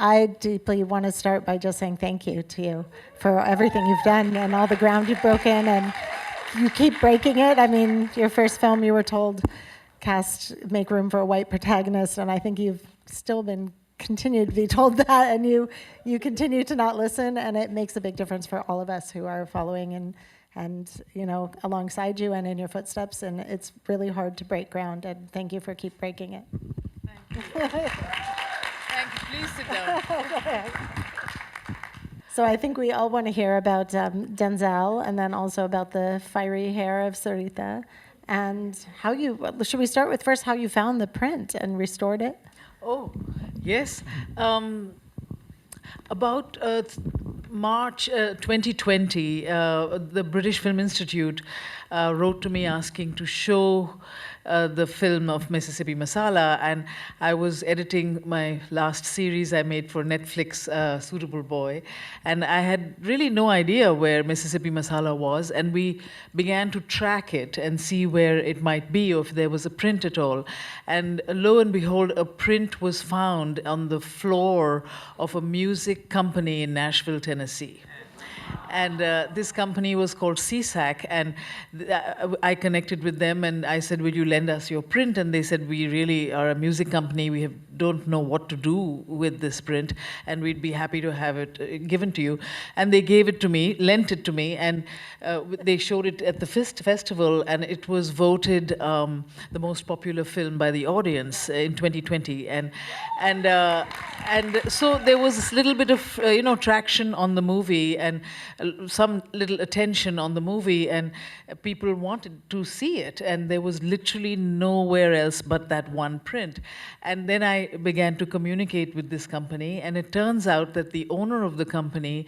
I deeply want to start by just saying thank you to you for everything you've done and all the ground you've broken, and you keep breaking it. I mean, your first film, you were told, make room for a white protagonist, and I think you've still been continued to be told that, and you continue to not listen, and it makes a big difference for all of us who are following and you know, alongside you and in your footsteps, and it's really hard to break ground, and thank you for keep breaking it. Thank you. Thank you. Please sit down. So I think we all want to hear about Denzel, and then also about the fiery hair of Sarita, and how should we start with first how you found the print and restored it? Oh, yes. About March 2020, the British Film Institute wrote to me asking to show the film of Mississippi Masala, and I was editing my last series I made for Netflix, Suitable Boy, and I had really no idea where Mississippi Masala was, and we began to track it and see where it might be, or if there was a print at all. And lo and behold, a print was found on the floor of a music company in Nashville, Tennessee. And this company was called CSAC, and I connected with them and I said, will you lend us your print? And they said, we really are a music company, we don't know what to do with this print, and we'd be happy to have it given to you. And they gave it to me, lent it to me, and they showed it at the festival, and it was voted the most popular film by the audience in 2020. And so there was this little bit of traction on the movie, and some little attention on the movie, and people wanted to see it, and there was literally nowhere else but that one print. And then I began to communicate with this company, and it turns out that the owner of the company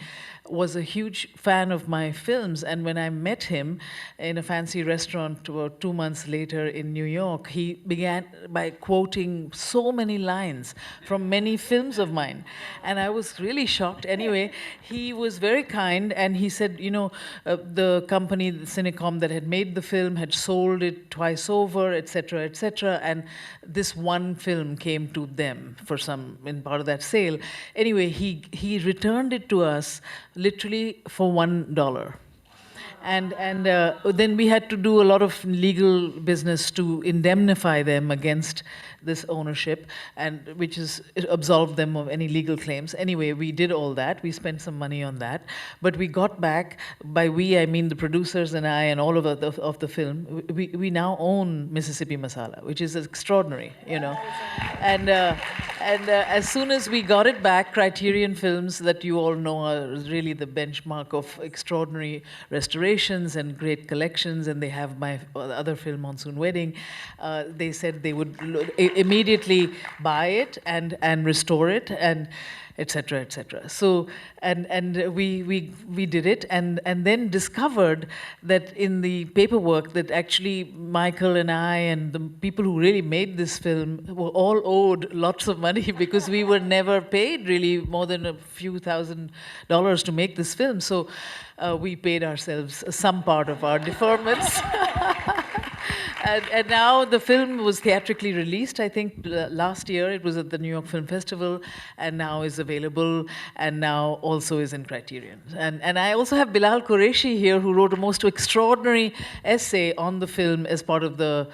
was a huge fan of my films, and when I met him in a fancy restaurant 2 months later in New York, he began by quoting so many lines from many films of mine, and I was really shocked. Anyway, he was very kind, and he said, the company, the Cinecom, that had made the film had sold it twice over, etc., etc., and this one film came to them in part of that sale. Anyway, he returned it to us literally for $1. And then we had to do a lot of legal business to indemnify them against this ownership, and it absolved them of any legal claims. Anyway, we did all that. We spent some money on that, but we got back. By we, I mean the producers and I and all of the film. We now own Mississippi Masala, which is extraordinary, And as soon as we got it back, Criterion Films, that you all know are really the benchmark of extraordinary restorations and great collections, and they have my other film, Monsoon Wedding. They said they would immediately buy it and restore it, and etc., etc. So and we did it, and then discovered that in the paperwork that actually Michael and I and the people who really made this film were all owed lots of money because we were never paid really more than a few $1,000s to make this film. So we paid ourselves some part of our deferments. And now the film was theatrically released, I think, last year. It was at the New York Film Festival, and now is available, and now also is in Criterion. And I also have Bilal Qureshi here, who wrote a most extraordinary essay on the film as part of the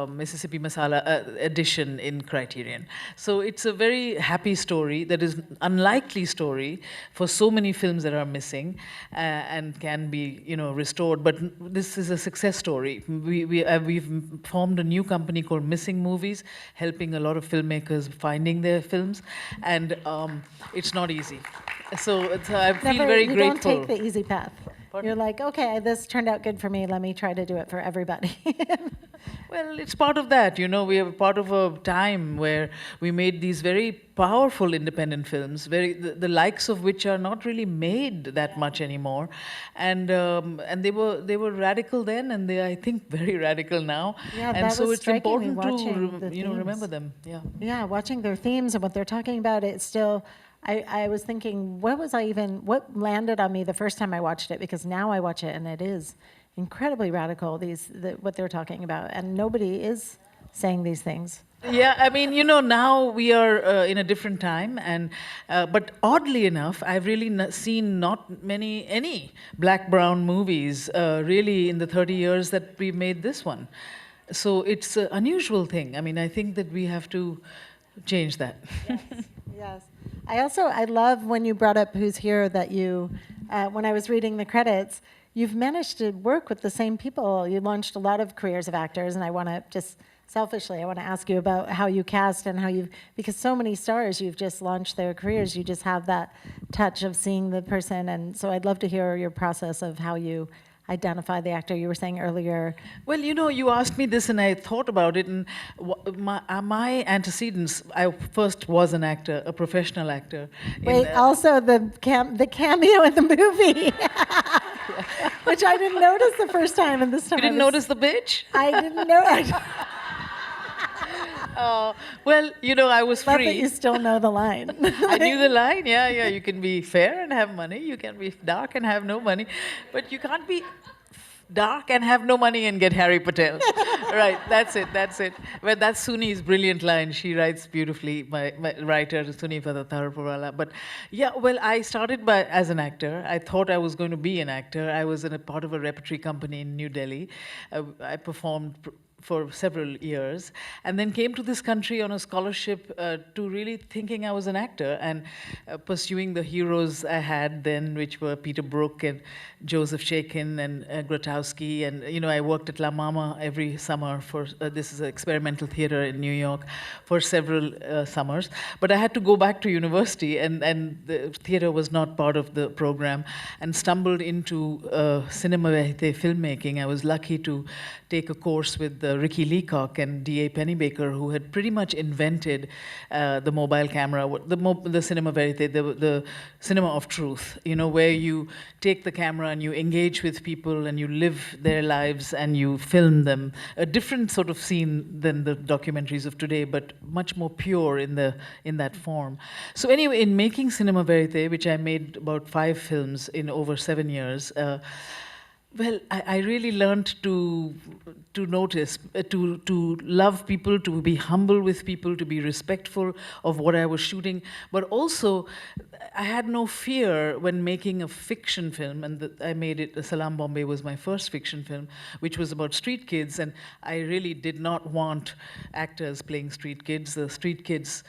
Mississippi Masala edition in Criterion. So it's a very happy story that is an unlikely story for so many films that are missing and can be, restored. But this is a success story. We've formed a new company called Missing Movies, helping a lot of filmmakers finding their films, and it's not easy. So I feel very grateful. You don't take the easy path. Pardon? You're like, okay, this turned out good for me. Let me try to do it for everybody. Well, it's part of that, We are part of a time where we made these very powerful independent films, the likes of which are not really made that much anymore, and they were radical then, and they are, I think, very radical now. Yeah, and that so was it's important to remember them. Yeah. Yeah, watching their themes and what they're talking about. It's still. I was thinking, what landed on me the first time I watched it, because now I watch it and it is incredibly radical, what they're talking about, and nobody is saying these things. Yeah, I mean, now we are in a different time, and but oddly enough, I've really seen not any black-brown movies really in the 30 years that we made this one. So it's an unusual thing. I mean, I think that we have to change that. Yes. I love when you brought up Who's Here that you, when I was reading the credits, you've managed to work with the same people. You launched a lot of careers of actors, and I want to just selfishly, I want to ask you about how you cast and how you, because so many stars, you've just launched their careers, you just have that touch of seeing the person, and so I'd love to hear your process of how you identify the actor. You were saying earlier. Well, you asked me this, and I thought about it. And my antecedents, I first was an actor, a professional actor. Wait, also the cameo in the movie, which I didn't notice the first time, and this time You didn't notice the bitch? I didn't know. Well, I was Love free. that you still know the line. I knew the line. Yeah, yeah. You can be fair and have money. You can be dark and have no money, but you can't be dark and have no money and get Harry Patel. Right. That's it. That's it. Well, that's Suni's brilliant line. She writes beautifully. My writer, Suni Padatharapurala. But yeah, well, I started as an actor. I thought I was going to be an actor. I was in a part of a repertory company in New Delhi. I performed for several years, and then came to this country on a scholarship to really thinking I was an actor and pursuing the heroes I had then, which were Peter Brook and Joseph Chaikin and Grotowski. And, I worked at La Mama every summer for, this is an experimental theater in New York, for several summers. But I had to go back to university, and the theater was not part of the program, and stumbled into cinema verite filmmaking. I was lucky to take a course with Ricky Leacock and D.A. Pennebaker, who had pretty much invented the mobile camera, the cinema verite, the cinema of truth, where you take the camera and you engage with people and you live their lives and you film them. A different sort of scene than the documentaries of today, but much more pure in that form. So anyway, in making cinema verite, which I made about 5 films in over 7 years, well, I really learned to notice, to love people, to be humble with people, to be respectful of what I was shooting. But also, I had no fear when making a fiction film, and I made it, Salam Bombay was my first fiction film, which was about street kids, and I really did not want actors playing street kids. The street kids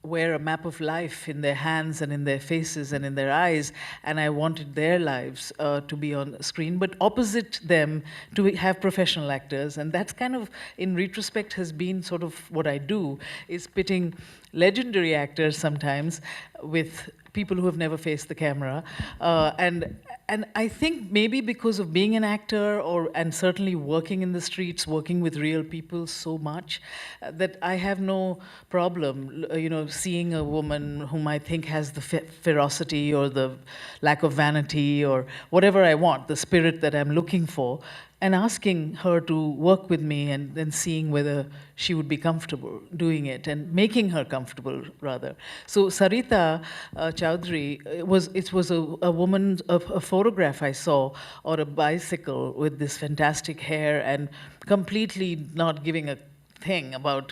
wear a map of life in their hands and in their faces and in their eyes, and I wanted their lives to be on screen, but opposite them to have professional actors. And that's kind of, in retrospect, has been sort of what I do, is pitting legendary actors sometimes with people who have never faced the camera. And I think maybe because of being an actor, and certainly working in the streets, working with real people so much, that I have no problem, seeing a woman whom I think has the ferocity or the lack of vanity or whatever I want, the spirit that I'm looking for, and asking her to work with me, and then seeing whether she would be comfortable doing it, and making her comfortable, rather. So Sarita Chowdhury, it was a woman, a photograph I saw on a bicycle with this fantastic hair and completely not giving a thing about,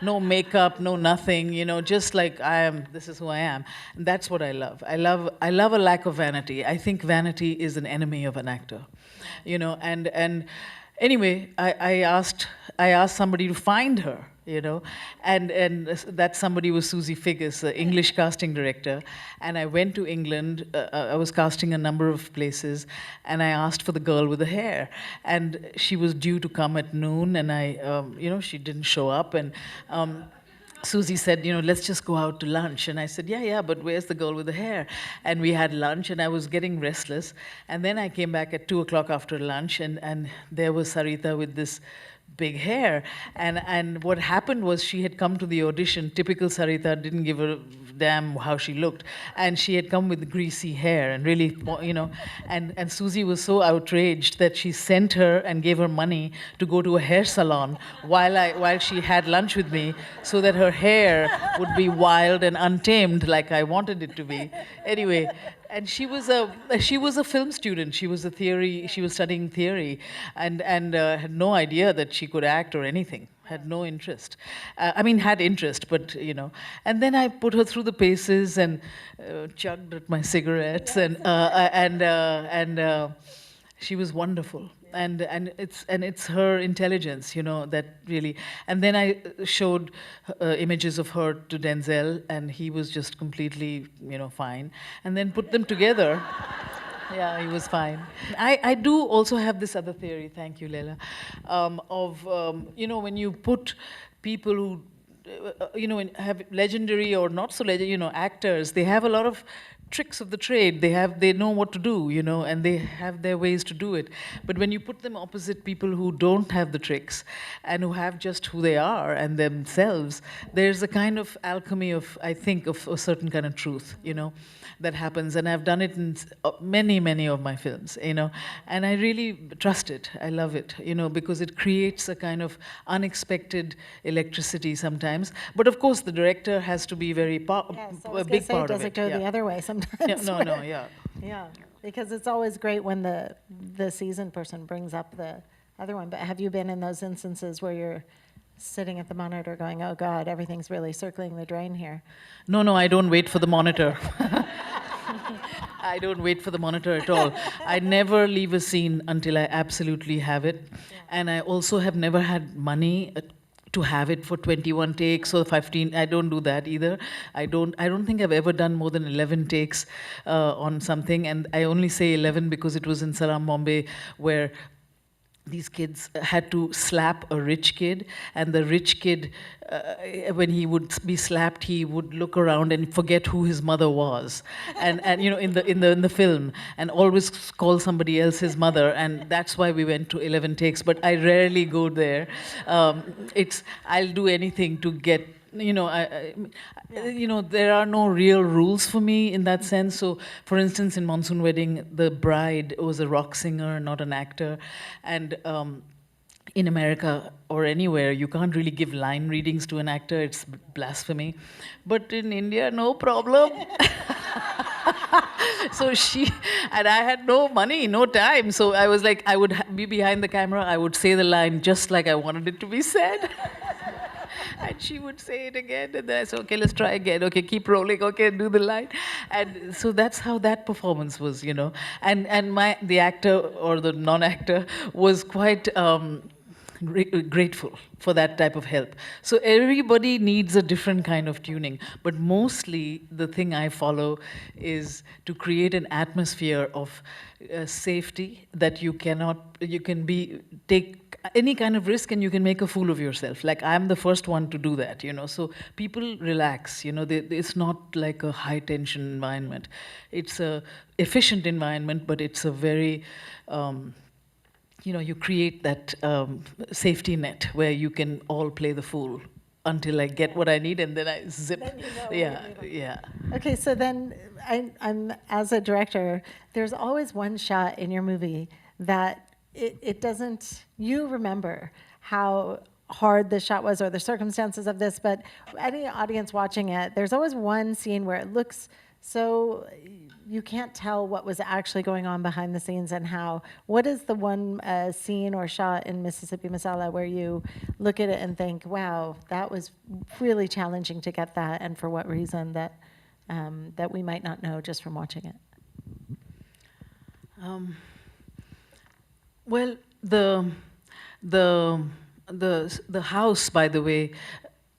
no makeup, no nothing, just like this is who I am. And that's what I love. I love a lack of vanity. I think vanity is an enemy of an actor, and anyway, I asked somebody to find her, and that somebody was Susie Figgis, the English casting director. And I went to England. I was casting a number of places, and I asked for the girl with the hair, and she was due to come at noon, and she didn't show up, and Susie said, let's just go out to lunch. And I said, yeah, but where's the girl with the hair? And we had lunch, and I was getting restless. And then I came back at 2 o'clock after lunch, and there was Sarita with this big hair. And what happened was, she had come to the audition. Typical Sarita, didn't give a damn how she looked. And she had come with greasy hair, and really, and Susie was so outraged that she sent her and gave her money to go to a hair salon while she had lunch with me, so that her hair would be wild and untamed like I wanted it to be. Anyway, and she was a film student. She was studying theory, and had no idea that she could act or anything. had no interest. I mean, had interest, but, you know. And then I put her through the paces and chugged at my cigarettes, and she was wonderful. And it's her intelligence, you know, that really. And then I showed images of her to Denzel, and he was just completely, you know, fine. And then put them together. Yeah, he was fine. I do also have this other theory, thank you, Leila, you know, when you put people who, you know, have legendary or not so legendary, you know, actors, they have a lot of tricks of the trade. They know what to do, you know, and they have their ways to do it. But when you put them opposite people who don't have the tricks and who have just who they are and themselves, there's a kind of alchemy of, I think, of a certain kind of truth, you know, that happens. And I've done it in many of my films, you know, and I really trust it. I love it, you know, because it creates a kind of unexpected electricity sometimes. But of course, the director has to be very a big part of it. Does it go the other way sometimes? No, yeah. Yeah, because it's always great when the seasoned person brings up the other one. But have you been in those instances where you're sitting at the monitor going, oh God, everything's really circling the drain here? No, I don't wait for the monitor. I don't wait for the monitor at all. I never leave a scene until I absolutely have it. Yeah. And I also have never had money to have it for 21 takes or 15. I don't do that either. I don't think I've ever done more than 11 takes on something. And I only say 11 because it was in Salam Bombay, where these kids had to slap a rich kid, and the rich kid, when he would be slapped, he would look around and forget who his mother was, and you know, in the film, and always call somebody else his mother, and that's why we went to 11 takes. But I rarely go there. I'll do anything to get. You know, you know, there are no real rules for me in that sense. So, for instance, in Monsoon Wedding, the bride was a rock singer, not an actor, and in America or anywhere, you can't really give line readings to an actor. It's blasphemy. But in India, no problem. So and I had no money, no time. So I was like, I would be behind the camera. I would say the line just like I wanted it to be said. And she would say it again, and then I said, okay, let's try again. Okay, keep rolling. Okay, do the line. And so that's how that performance was, you know. And the actor or the non-actor was quite grateful for that type of help. So everybody needs a different kind of tuning. But mostly the thing I follow is to create an atmosphere of safety that you can take any kind of risk and you can make a fool of yourself. Like, I'm the first one to do that, you know. So people relax, you know. It's not like a high tension environment. It's a efficient environment, but it's a very, you know, you create that safety net where you can all play the fool until I get what I need, and then I zip. Then you know Yeah. Okay, so then I'm as a director, there's always one shot in your movie that it doesn't, you remember how hard the shot was or the circumstances of this, but any audience watching it, there's always one scene where it looks so you can't tell what was actually going on behind the scenes and how. What is the one scene or shot in Mississippi Masala where you look at it and think, wow, that was really challenging to get that, and for what reason that that we might not know just from watching it? Well, the house, by the way,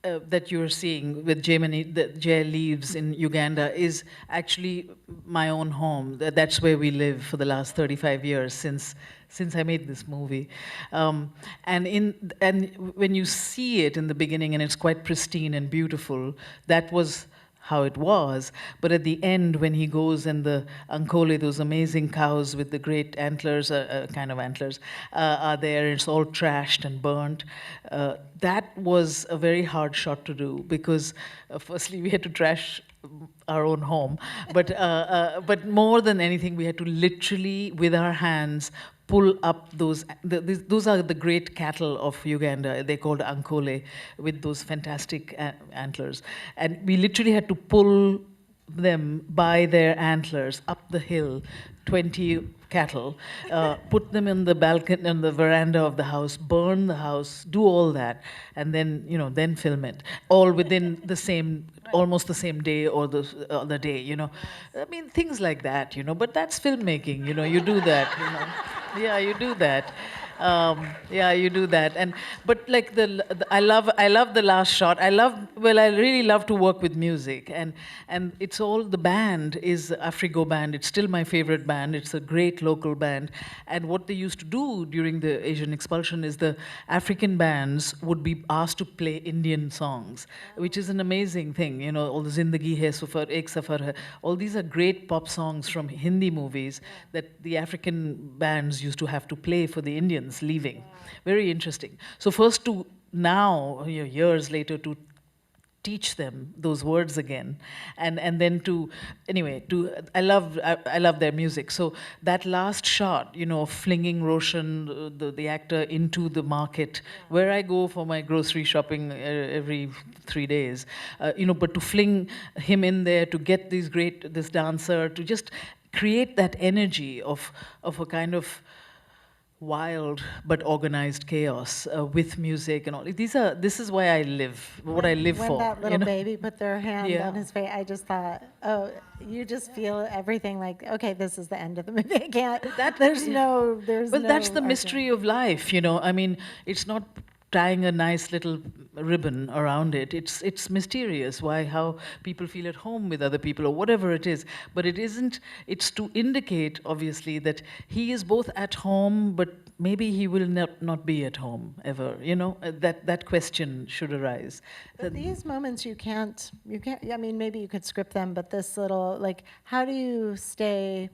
that you're seeing with that Jay lives in Uganda is actually my own home. That's where we live for the last 35 years since I made this movie. And when you see it in the beginning and it's quite pristine and beautiful, that was how it was. But at the end, when he goes and the Ankole, those amazing cows with the great antlers, kind of antlers, are there, and it's all trashed and burnt. That was a very hard shot to do because, firstly, we had to trash our own home, but more than anything, we had to literally, with our hands, pull up those are the great cattle of Uganda. They're called Ankole, with those fantastic antlers. And we literally had to pull them by their antlers up the hill, 20 cattle, put them in the balcony, on the veranda of the house, burn the house, do all that, and then, then film it, all within the same, almost the same day or the other day, I mean, things like that, but that's filmmaking, you do that, Yeah, you do that. Yeah, you do that, but like I love the last shot. I really love to work with music, and it's all the band is Afrigo band. It's still my favorite band. It's a great local band, and what they used to do during the Asian expulsion is the African bands would be asked to play Indian songs, which is an amazing thing. All the Zindagi Hai Safar, Ek Safar Hai, all these are great pop songs from Hindi movies that the African bands used to have to play for the Indians leaving. Very interesting. So first to now, years later, to teach them those words again, and then to I love their music. So that last shot, of flinging Roshan, the actor, into the market where I go for my grocery shopping every 3 days, but to fling him in there, to get this dancer, to just create that energy of a kind of wild but organized chaos with music and all. This is why I live, what I live when for. that little baby put their hand Yeah. on his face, I just thought, oh, you just feel everything like, okay, this is the end of the movie. I can't. There's no. Well, that's the mystery of life, I mean, it's not tying a nice little ribbon around it. It's mysterious how people feel at home with other people or whatever it is. But it isn't. It's to indicate, obviously, that he is both at home, but maybe he will not be at home ever. That question should arise. But these moments you can't. I mean, maybe you could script them, but this little, like, how do you stay?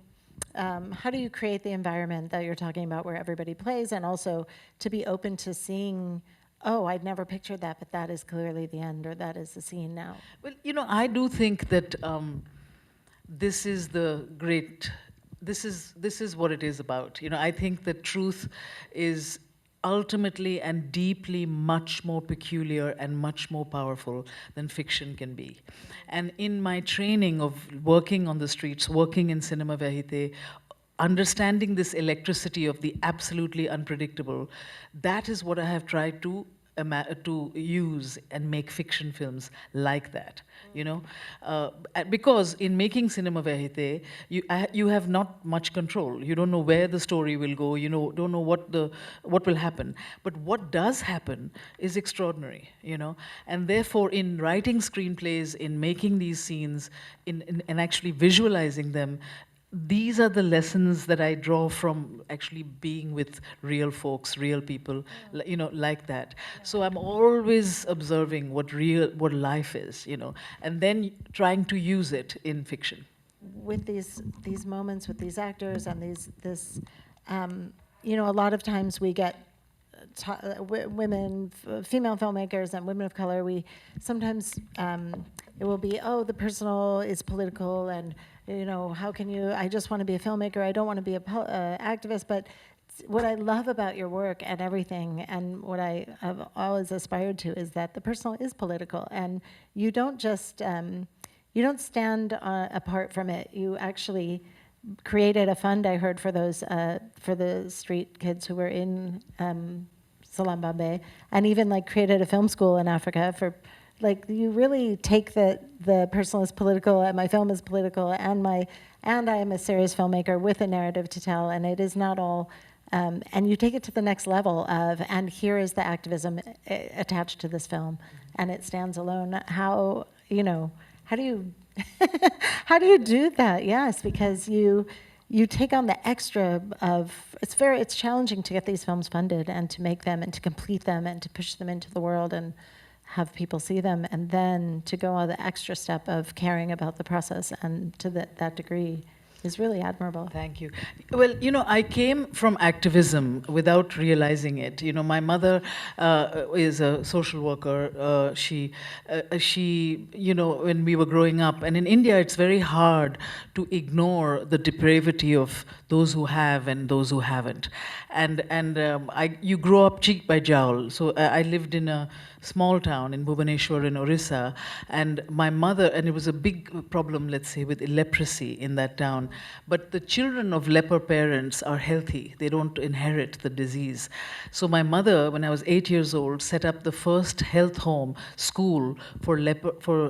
How do you create the environment that you're talking about where everybody plays, and also to be open to seeing, oh, I'd never pictured that, but that is clearly the end, or that is the scene now? Well, I do think that this is the great, this is what it is about. I think that truth is ultimately and deeply much more peculiar and much more powerful than fiction can be. And in my training of working on the streets, working in cinema verite, understanding this electricity of the absolutely unpredictable, that is what I have tried to use and make fiction films like that, because in making cinema verite, you have not much control. You don't know where the story will go. Don't know what will happen. But what does happen is extraordinary, and therefore in writing screenplays, in making these scenes, in actually visualizing them, these are the lessons that I draw from actually being with real folks, real people, like that. So I'm always observing what life is, and then trying to use it in fiction. With these moments with these actors and a lot of times we get women, female filmmakers and women of color, we sometimes it will be, oh, the personal is political, and how can you, I just want to be a filmmaker, I don't want to be a activist. But what I love about your work and everything, and what I have always aspired to, is that the personal is political, and you don't just, you don't stand apart from it. You actually created a fund, I heard, for those, for the street kids who were in Salam Bombay, and even like created a film school in Africa for, like, you really take the personal is political, and my film is political, and I am a serious filmmaker with a narrative to tell, and it is not all, and you take it to the next level of, and here is the activism attached to this film, and it stands alone. How do you how do you do that? Yes, because you take on the extra of, it's challenging to get these films funded and to make them and to complete them and to push them into the world and have people see them, and then to go on the extra step of caring about the process, and to that degree is really admirable. Thank you. Well, I came from activism without realizing it. My mother is a social worker. She, when we were growing up, and in India, it's very hard to ignore the depravity of those who have and those who haven't. And you grow up cheek by jowl. So I lived in a small town in Bhubaneswar in Orissa, and my mother, and it was a big problem, let's say, with leprosy in that town. But the children of leper parents are healthy; they don't inherit the disease. So my mother, when I was 8 years old, set up the first health home school for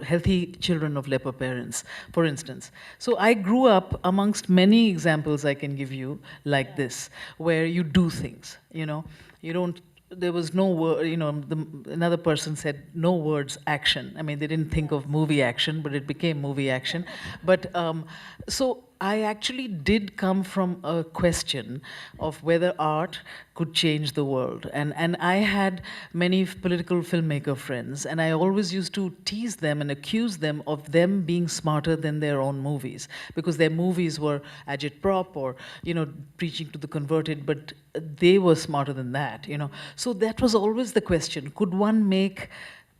healthy children of leper parents, for instance. So I grew up amongst many examples I can give you like this, where you do things. You don't. There was no word. Another person said no words, action. I mean, they didn't think of movie action, but it became movie action. But so I actually did come from a question of whether art could change the world. And I had many political filmmaker friends, and I always used to tease them and accuse them of them being smarter than their own movies, because their movies were agitprop or, preaching to the converted, but they were smarter than that. So that was always the question. Could one make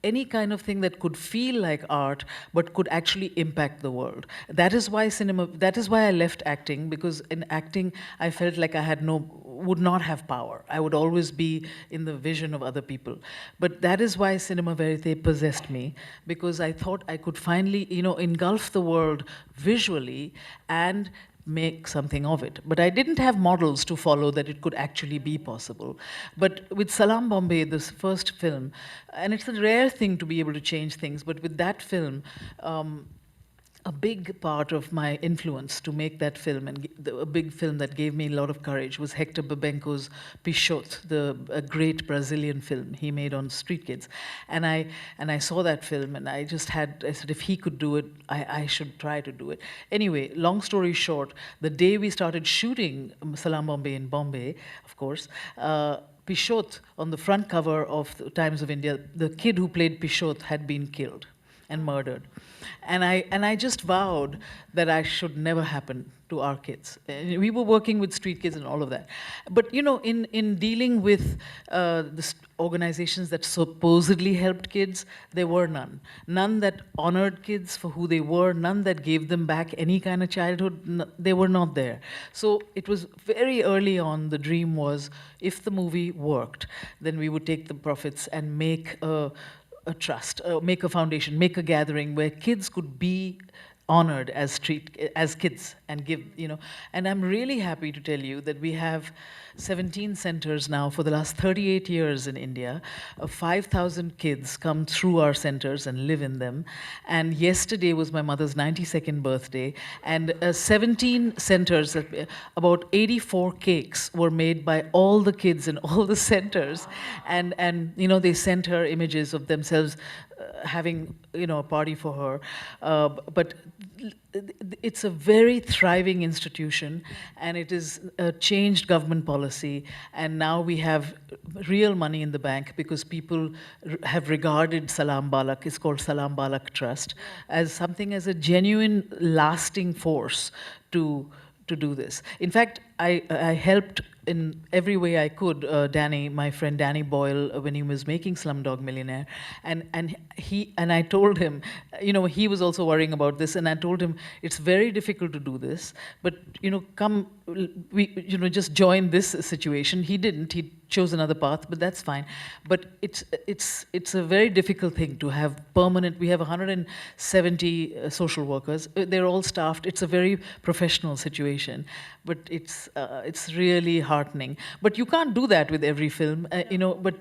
any kind of thing that could feel like art but could actually impact the world? That is why I left acting, because in acting I felt like I would not have power. I would always be in the vision of other people. But that is why cinema verite possessed me, because I thought I could finally, engulf the world visually and make something of it. But I didn't have models to follow that it could actually be possible. But with Salam Bombay, this first film, and it's a rare thing to be able to change things, but with that film, a big part of my influence to make that film, and a big film that gave me a lot of courage, was Hector Babenco's Pichote, a great Brazilian film he made on street kids. And I saw that film, and I said, if he could do it, I should try to do it. Anyway, long story short, the day we started shooting Salam Bombay in Bombay, of course, Pichote, on the front cover of the Times of India, the kid who played Pichote had been killed and murdered. And I just vowed that I should never happen to our kids. And we were working with street kids and all of that. But in dealing with the organizations that supposedly helped kids, there were none. None that honored kids for who they were, none that gave them back any kind of childhood, they were not there. So it was very early on, the dream was, if the movie worked, then we would take the profits and make a trust, make a foundation, make a gathering where kids could be honored as kids and give, And I'm really happy to tell you that we have 17 centers now for the last 38 years in India. 5,000 kids come through our centers and live in them. And yesterday was my mother's 92nd birthday. And 17 centers, about 84 cakes were made by all the kids in all the centers. And they sent her images of themselves having, a party for her. But it's a very thriving institution, and it is a changed government policy, and now we have real money in the bank because people have regarded Salam Balak, it's called Salam Balak Trust, as a genuine lasting force to do this. In fact, I helped in every way I could, my friend Danny Boyle, when he was making Slumdog Millionaire, and I told him, he was also worrying about this, and I told him it's very difficult to do this, but just join this situation. He didn't. He chose another path, but that's fine. But it's a very difficult thing to have permanent. We have 170 social workers. They're all staffed. It's a very professional situation, but it's really heartening. But you can't do that with every film, but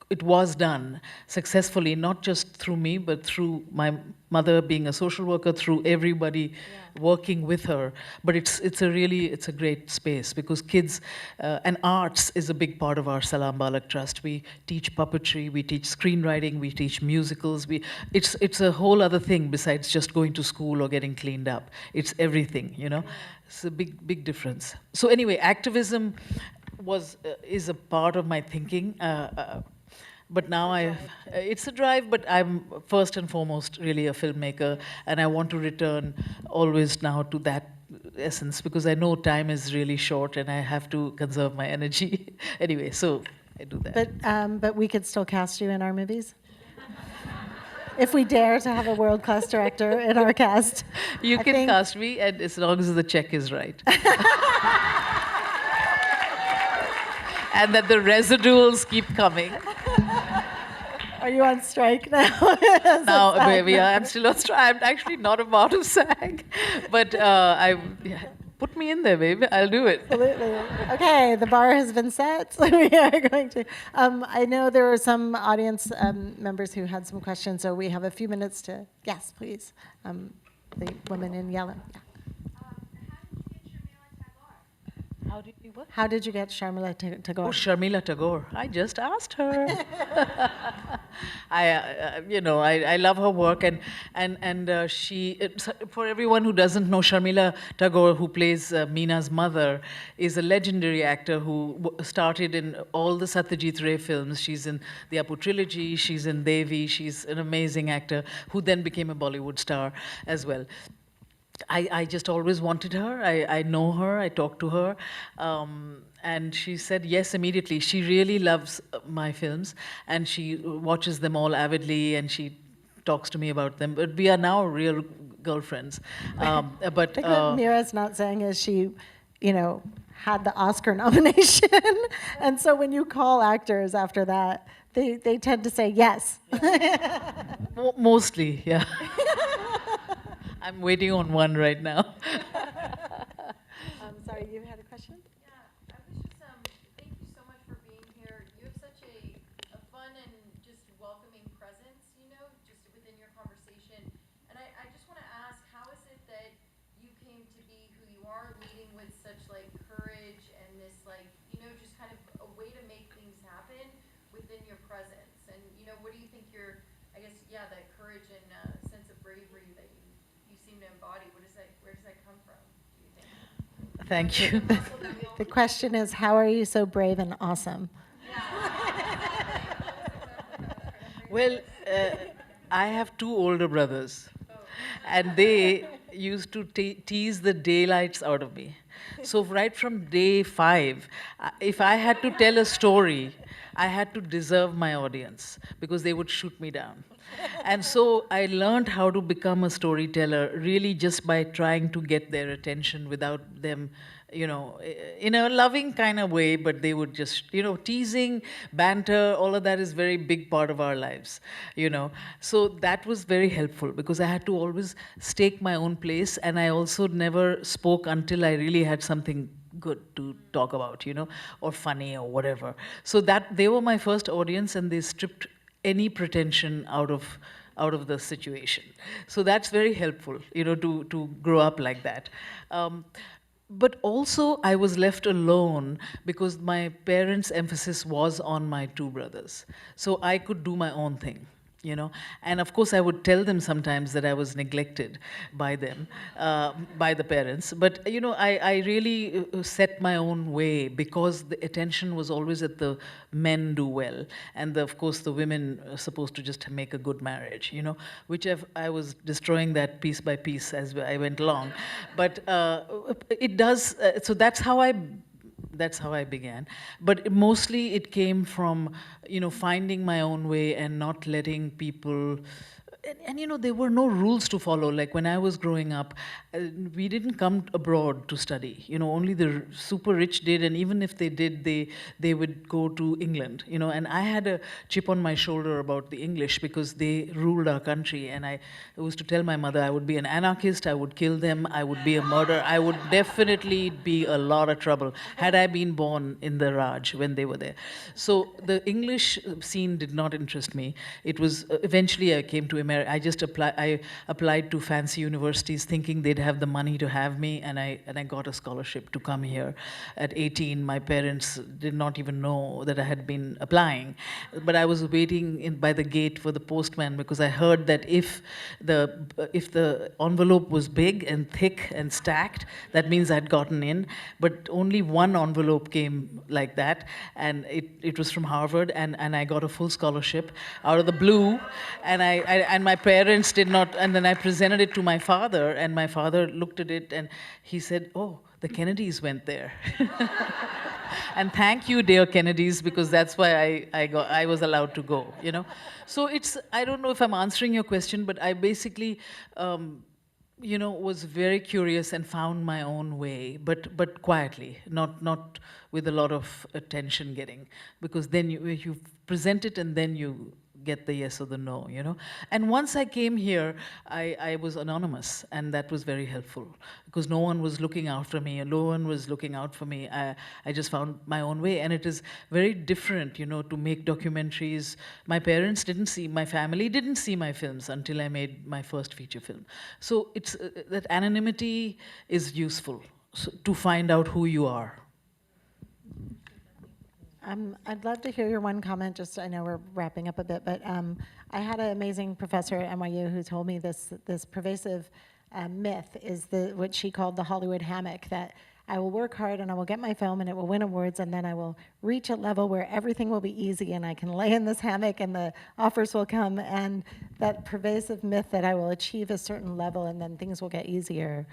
it was done successfully, not just through me, but through my mother being a social worker, through everybody working with her. But it's a great space, because kids and arts is a big part of our Salam Balak Trust. We teach puppetry, we teach screenwriting, we teach musicals. It's a whole other thing besides just going to school or getting cleaned up. It's everything, It's a big difference. So anyway, activism is a part of my thinking. But now it's a drive, but I'm first and foremost really a filmmaker, and I want to return always now to that essence, because I know time is really short and I have to conserve my energy. Anyway, so I do that. But we could still cast you in our movies? If we dare to have a world-class director in our cast. You can cast me, and as long as the check is right. And that the residuals keep coming. Are you on strike now? Now, baby, I'm still on strike. I'm actually not about to SAG, but yeah, put me in there, baby. I'll do it. Absolutely. Okay, the bar has been set. So we are going to. I know there were some audience members who had some questions, so we have a few minutes to. Yes, please. The woman in yellow. Yeah. How did you what? How did you get Sharmila Tagore? Oh, Sharmila Tagore. I just asked her. I love her work, and for everyone who doesn't know, Sharmila Tagore, who plays Meena's mother, is a legendary actor who started in all the Satyajit Ray films. She's in the Apu trilogy. She's in Devi. She's an amazing actor who then became a Bollywood star as well. I just always wanted her. I know her, I talked to her, and she said yes immediately. She really loves my films, and she watches them all avidly, and she talks to me about them. But we are now real girlfriends. What Mira's not saying is she, had the Oscar nomination, and so when you call actors after that, they tend to say yes. Mostly, yeah. I'm waiting on one right now. Sorry, you had a question? Yeah, I was just, thank you so much for being here. You have such a fun and just welcoming presence, just within your conversation. And I just want to ask, how is it that you came to be who you are, leading with such courage and this just kind of a way to make things happen within your presence? And, what do you think that courage and sense of bravery that you seem to embody, where does that come from, do you think? Thank you. The question is, how are you so brave and awesome? Well, I have two older brothers, and they used to tease the daylights out of me. So right from day 5, if I had to tell a story, I had to deserve my audience because they would shoot me down. And so I learned how to become a storyteller really just by trying to get their attention without them, in a loving kind of way, but they would just, teasing, banter, all of that is very big part of our lives, So that was very helpful because I had to always stake my own place, and I also never spoke until I really had something good to talk about, or funny or whatever. So that they were my first audience, and they stripped any pretension out of the situation. So that's very helpful, to grow up like that. But also, I was left alone because my parents' emphasis was on my two brothers. So I could do my own thing. And of course I would tell them sometimes that I was neglected by them, by the parents. But I really set my own way because the attention was always at the men do well, and of course the women are supposed to just make a good marriage, which I was destroying that piece by piece as I went along. But it does. So that's how I began. But mostly it came from, finding my own way and not letting people. And there were no rules to follow. Like when I was growing up, we didn't come abroad to study. Only the super rich did, and even if they did, they would go to England. And I had a chip on my shoulder about the English because they ruled our country. And I was to tell my mother I would be an anarchist, I would kill them, I would be a murderer, I would definitely be a lot of trouble had I been born in the Raj when they were there. So the English scene did not interest me. It was eventually I came to America. I applied to fancy universities thinking they'd have the money to have me, and I got a scholarship to come here. At 18, my parents did not even know that I had been applying. But I was waiting by the gate for the postman because I heard that if the envelope was big and thick and stacked, that means I'd gotten in. But only one envelope came like that, and it was from Harvard, and I got a full scholarship out of the blue, and my parents did not, and then I presented it to my father, and my father looked at it and he said, "Oh, the Kennedys went there." And thank you, dear Kennedys, because that's why I was allowed to go, So I don't know if I'm answering your question, but I basically, was very curious and found my own way, but quietly, not with a lot of attention getting, because then you present it and then you get the yes or the no, you know. And once I came here, I was anonymous, and that was very helpful because no one was looking after me, and no one was looking out for me. I just found my own way, and it is very different, you know, to make documentaries. My parents didn't see, my family didn't see my films until I made my first feature film. So it's that anonymity is useful to find out who you are. I'd love to hear your one comment. Just, I know we're wrapping up a bit, but I had an amazing professor at NYU who told me this pervasive myth is what she called the Hollywood hammock, that I will work hard and I will get my film and it will win awards, and then I will reach a level where everything will be easy and I can lay in this hammock and the offers will come, and that pervasive myth that I will achieve a certain level and then things will get easier.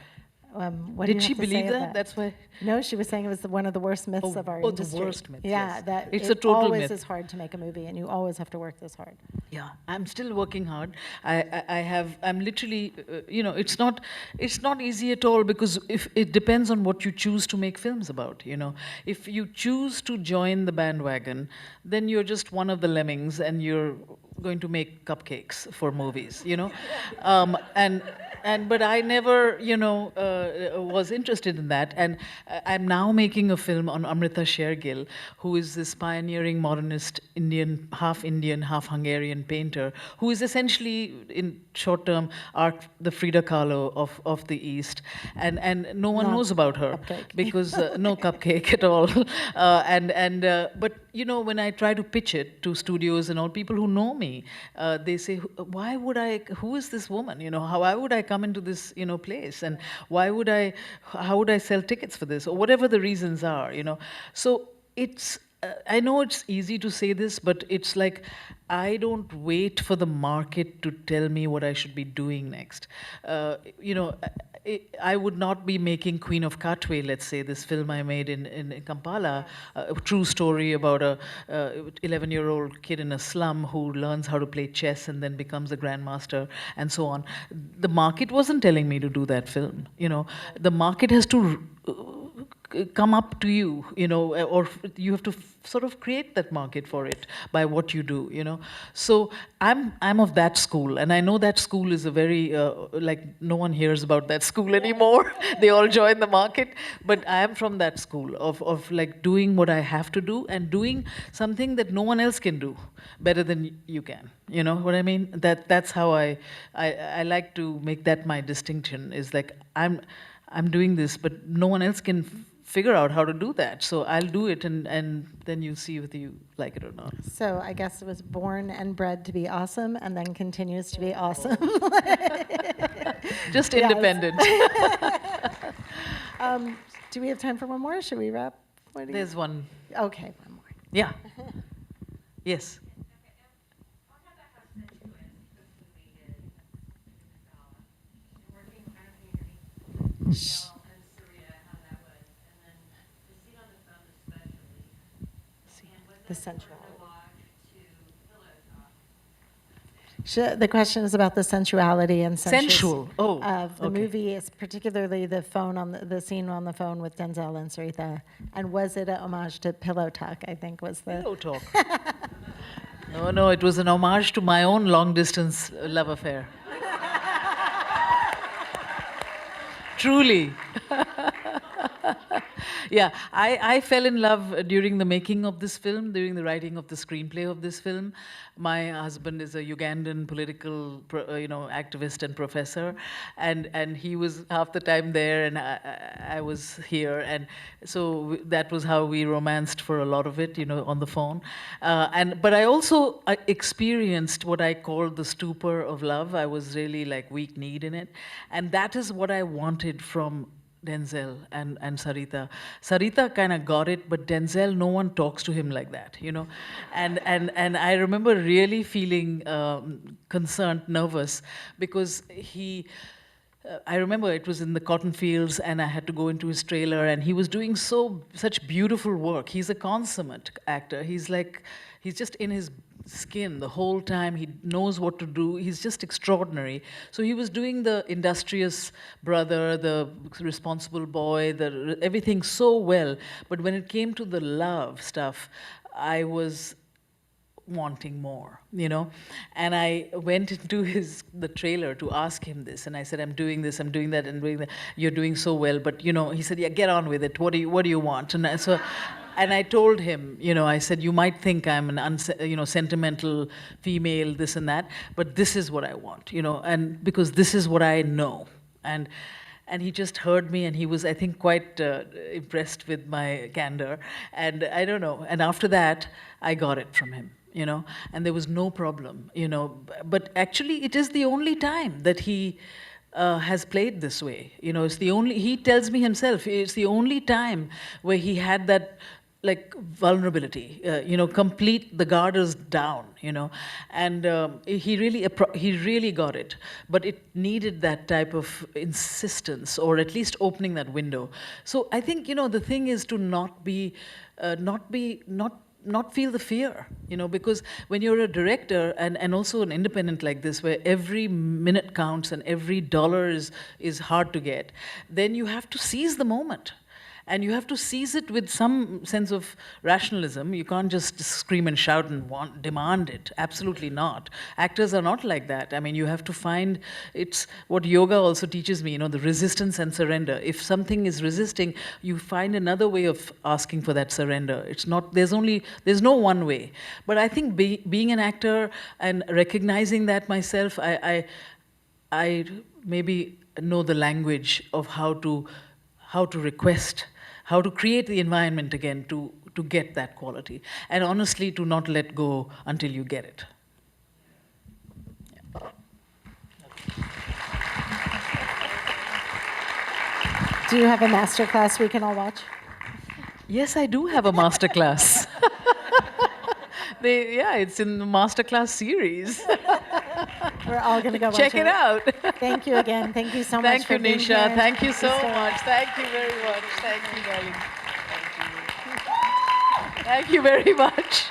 What do you Did she have to say believe of that? That's why. No, she was saying it was one of the worst myths of our industry. The worst myth. Yeah, yes. that It's it a total always myth. is hard to make a movie, and you always have to work this hard. Yeah, I'm still working hard. I'm literally, you know, it's not easy at all, because if it depends on what you choose to make films about, you know. If you choose to join the bandwagon, then you're just one of the lemmings and you're going to make cupcakes for movies, you know. But I never, you know, was interested in that. And I'm now making a film on Amrita Shergill, who is this pioneering modernist Indian, half Hungarian painter, who is essentially, in short term, the Frida Kahlo of the East. And no one knows about her cupcake. because no cupcake at all. But you know, when I try to pitch it to studios and all, people who know me, they say, why would I, who is this woman? You know, why would I come into this, you know, place? And how would I sell tickets for this? Or whatever the reasons are, you know. So it's, I know it's easy to say this, but it's like, I don't wait for the market to tell me what I should be doing next. You know, I would not be making Queen of Katwe, let's say, this film I made in Kampala, a true story about a 11-year-old kid in a slum who learns how to play chess and then becomes a grandmaster and so on. The market wasn't telling me to do that film, you know. The market has to come up to you, you know, or you have to sort of create that market for it by what you do, you know. So I'm of that school, and I know that school is a very, like, no one hears about that school anymore. They all join the market, but I am from that school of like doing what I have to do and doing something that no one else can do better than you can. You know what I mean? That's how I like to make that my distinction, is like, I'm doing this, but no one else can figure out how to do that. So I'll do it, and then you see whether you like it or not. So I guess it was born and bred to be awesome, and then continues to be awesome. Just Yes. independent. Do we have time for one more? Should we wrap? What do you- There's one. Okay, one more. Yeah. Yes. The sensuality. The question is about the sensuality and Sensual. Oh, of the okay. movie, is particularly the phone on the scene on the phone with Denzel and Sarita. And was it a homage to Pillow Talk? I think was the. Pillow talk. No, it was an homage to my own long-distance love affair. Truly. Yeah, I fell in love during the making of this film, during the writing of the screenplay of this film. My husband is a Ugandan political, activist and professor, and he was half the time there, and I was here, and so that was how we romanced for a lot of it, on the phone. But I also experienced what I called the stupor of love. I was really like weak-kneed in it, and that is what I wanted from Denzel and Sarita. Sarita kind of got it, but Denzel, no one talks to him like that, And I remember really feeling concerned, nervous, because I remember it was in the cotton fields, and I had to go into his trailer, and he was doing such beautiful work. He's a consummate actor. He's just in his skin the whole time. He knows what to do. He's just extraordinary. So he was doing the industrious brother, the responsible boy, everything so well. But when it came to the love stuff, I was wanting more, you know. And I went into the trailer to ask him this, and I said, I'm doing this, I'm doing that, and doing that. You're doing so well, but you know, he said, yeah, get on with it. What do you want? And and I told him, you know, I said, you might think I'm an sentimental female, this and that, but this is what I want, you know, and because this is what I know. And he just heard me, and he was, I think, quite impressed with my candor. And I don't know. And after that, I got it from him, you know, and there was no problem, you know. But actually, it is the only time that he has played this way. You know, it's the only, he tells me himself, it's the only time where he had that, like, vulnerability, you know, complete, the guard is down, you know, and he really got it, but it needed that type of insistence, or at least opening that window. So I think, you know, the thing is to not feel the fear, you know, because when you're a director and also an independent like this, where every minute counts and every dollar is hard to get, then you have to seize the moment. And you have to seize it with some sense of rationalism. You can't just scream and shout and demand it. Absolutely not. Actors are not like that. I mean, you have to find, it's what yoga also teaches me, you know, the resistance and surrender. If something is resisting, you find another way of asking for that surrender. It's not, there's no one way. But I think being an actor and recognizing that myself, I maybe know the language of how to request, how to create the environment again to get that quality. And honestly, to not let go until you get it. Yeah. Do you have a master class we can all watch? Yes, I do have a master class. It's in the masterclass series. We're all going to go watch Check it out. Thank you again. Thank you so much for being here. Thank you so much. Thank you very much. Thank you, darling. Thank you. Thank you very much.